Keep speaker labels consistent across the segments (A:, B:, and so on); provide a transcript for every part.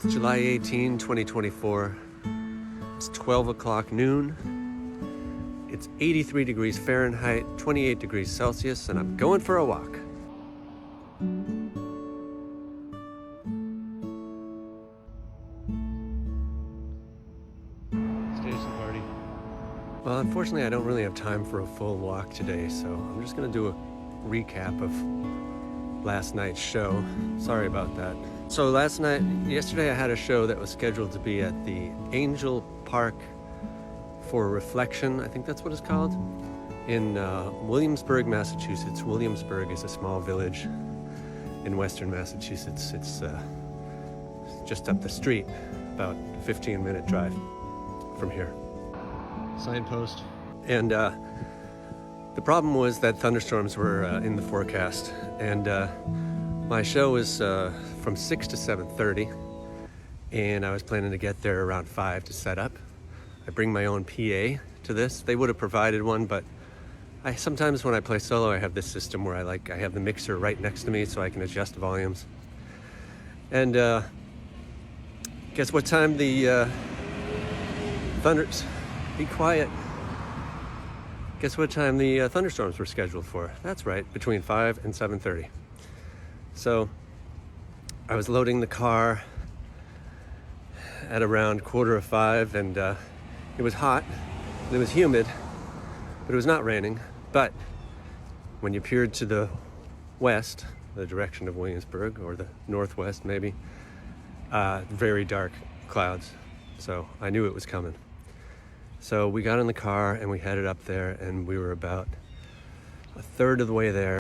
A: It's July 18, 2024. It's 12 o'clock noon. It's 83 degrees Fahrenheit, 28 degrees Celsius, and I'm going for a walk. Station party. Well, unfortunately, I don't really have time for a full walk today, so I'm just going to do a recap of last night's show. Sorry about that. So yesterday I had a show that was scheduled to be at the Angel Park for Reflection, I think that's what it's called, in Williamsburg, Massachusetts. Williamsburg is a small village in western Massachusetts. It's just up the street, about a 15-minute drive from here. Signpost. And the problem was that thunderstorms were in the forecast, and my show was from 6 to 7:30, and I was planning to get there around 5 to set up. I bring my own PA to this. They would have provided one, but sometimes when I play solo, I have this system where I have the mixer right next to me so I can adjust volumes. And guess what time the thunders? Be quiet. Guess what time the thunderstorms were scheduled for? That's right, between 5 and 7:30. So I was loading the car at around 4:45, and it was hot and it was humid, but it was not raining. But when you peered to the west, the direction of Williamsburg, or the northwest maybe, very dark clouds. So I knew it was coming. So we got in the car and we headed up there, and we were about a third of the way there.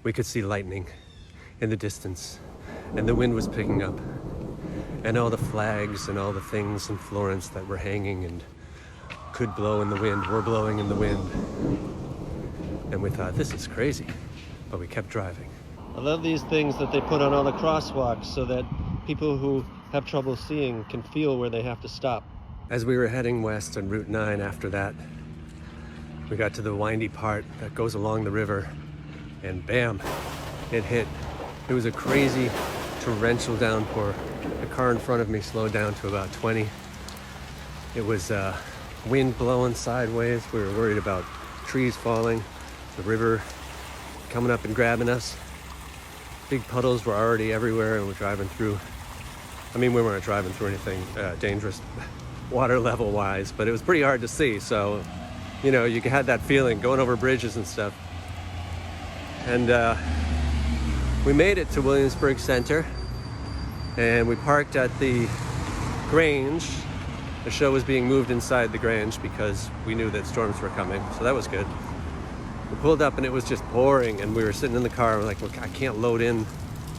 A: We could see lightning in the distance, and the wind was picking up, and all the flags and all the things in Florence that were hanging and could blow in the wind were blowing in the wind. And we thought, this is crazy, but we kept driving. I love these things that they put on all the crosswalks so that people who have trouble seeing can feel where they have to stop. As we were heading west on Route 9 after that, we got to the windy part that goes along the river, and bam, it hit. It was a crazy torrential downpour. The car in front of me slowed down to about 20. It was wind blowing sideways. We were worried about trees falling, the river coming up and grabbing us. Big puddles were already everywhere, and we're driving through. I mean, we weren't driving through anything dangerous water level wise, but it was pretty hard to see. So, you know, you had that feeling going over bridges and stuff. And we made it to Williamsburg Center, and we parked at the Grange. The show was being moved inside the Grange because we knew that storms were coming, so that was good. We pulled up and it was just pouring, and we were sitting in the car and we're like, look, I can't load in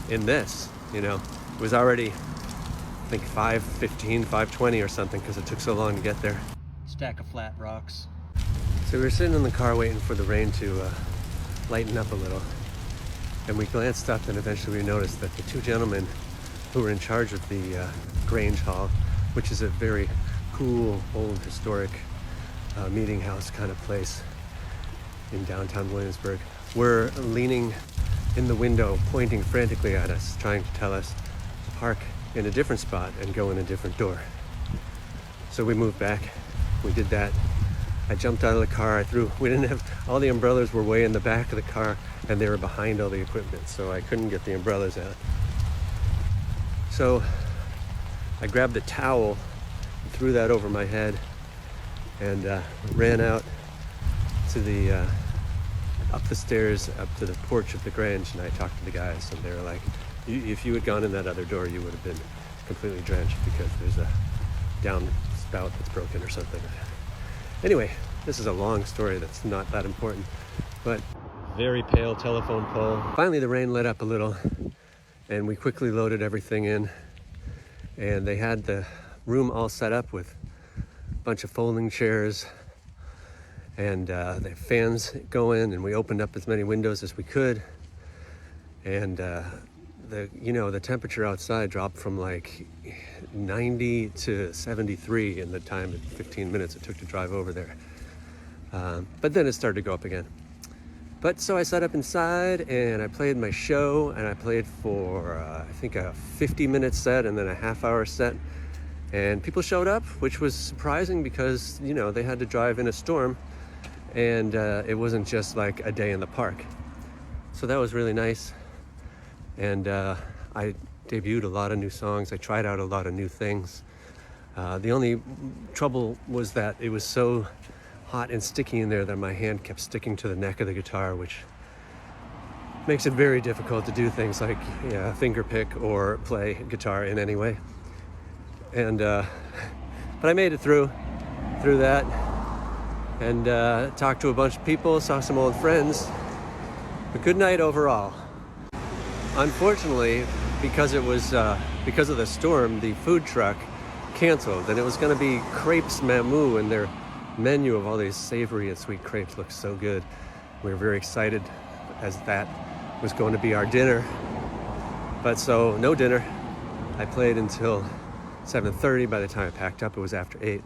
A: this, you know. It was already, I think 5:15, 5:20 or something, because it took so long to get there. Stack of flat rocks. So we were sitting in the car waiting for the rain to lighten up a little. And we glanced up, and eventually we noticed that the two gentlemen who were in charge of the Grange Hall, which is a very cool, old, historic meeting house kind of place in downtown Williamsburg, were leaning in the window, pointing frantically at us, trying to tell us to park in a different spot and go in a different door. So we moved back. We did that. I jumped out of the car. We didn't have, all the umbrellas were way in the back of the car, and they were behind all the equipment, so I couldn't get the umbrellas out. So I grabbed the towel and threw that over my head, and ran out to up the stairs, up to the porch of the Grange, and I talked to the guys, and they were like, if you had gone in that other door, you would have been completely drenched because there's a downspout that's broken or something. Anyway, this is a long story that's not that important, but very pale telephone pole. Finally, the rain let up a little, and we quickly loaded everything in, and they had the room all set up with a bunch of folding chairs, and the fans going, and we opened up as many windows as we could, and the temperature outside dropped from like 90 to 73 in the 15 minutes it took to drive over there. But then it started to go up again. But so I sat up inside and I played my show, and I played for I think a 50-minute set and then a half-hour set. And people showed up, which was surprising because, you know, they had to drive in a storm, and it wasn't just like a day in the park. So that was really nice. And I debuted a lot of new songs. I tried out a lot of new things. The only trouble was that it was so hot and sticky in there that my hand kept sticking to the neck of the guitar, which makes it very difficult to do things like finger pick or play guitar in any way. And but I made it through that, and talked to a bunch of people, saw some old friends. A good night overall. Unfortunately, because it was because of the storm, the food truck canceled, and it was going to be crepes Mamou, and their menu of all these savory and sweet crepes looked so good. We were very excited, as that was going to be our dinner. But so no dinner. I played until 7:30. By the time I packed up, it was after 8.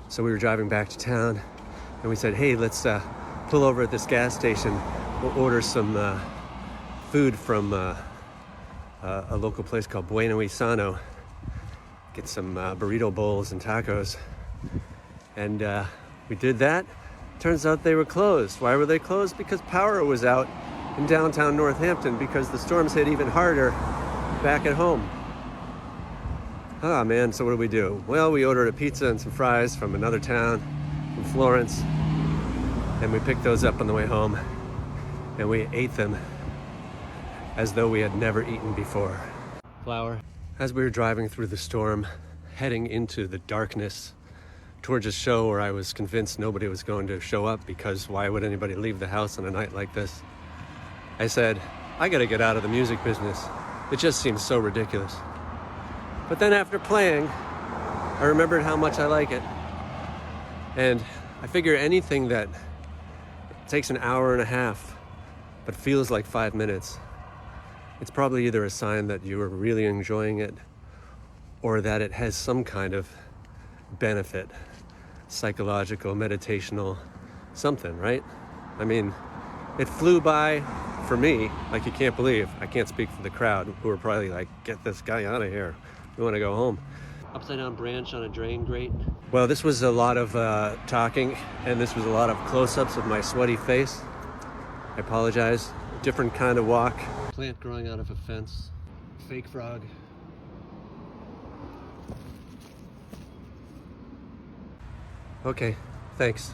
A: So we were driving back to town, and we said, hey, let's pull over at this gas station. We'll order some food from a local place called Bueno y Sano. Get some burrito bowls and tacos. And we did that. Turns out they were closed. Why were they closed? Because power was out in downtown Northampton because the storms hit even harder back at home. Ah, man, so what did we do? Well, we ordered a pizza and some fries from another town, from Florence, and we picked those up on the way home, and we ate them as though we had never eaten before. Flour. As we were driving through the storm, heading into the darkness towards a show where I was convinced nobody was going to show up, because why would anybody leave the house on a night like this? I said, I gotta get out of the music business. It just seems so ridiculous. But then after playing, I remembered how much I like it. And I figure anything that takes an hour and a half but feels like 5 minutes, it's probably either a sign that you are really enjoying it or that it has some kind of benefit, psychological, meditational, something, right? I mean, it flew by for me like you can't believe. I can't speak for the crowd, who are probably like, get this guy out of here. We want to go home. Upside down branch on a drain grate. Well, this was a lot of talking, and this was a lot of close-ups of my sweaty face. I apologize. Different kind of walk. Plant growing out of a fence. Fake frog. Okay, thanks.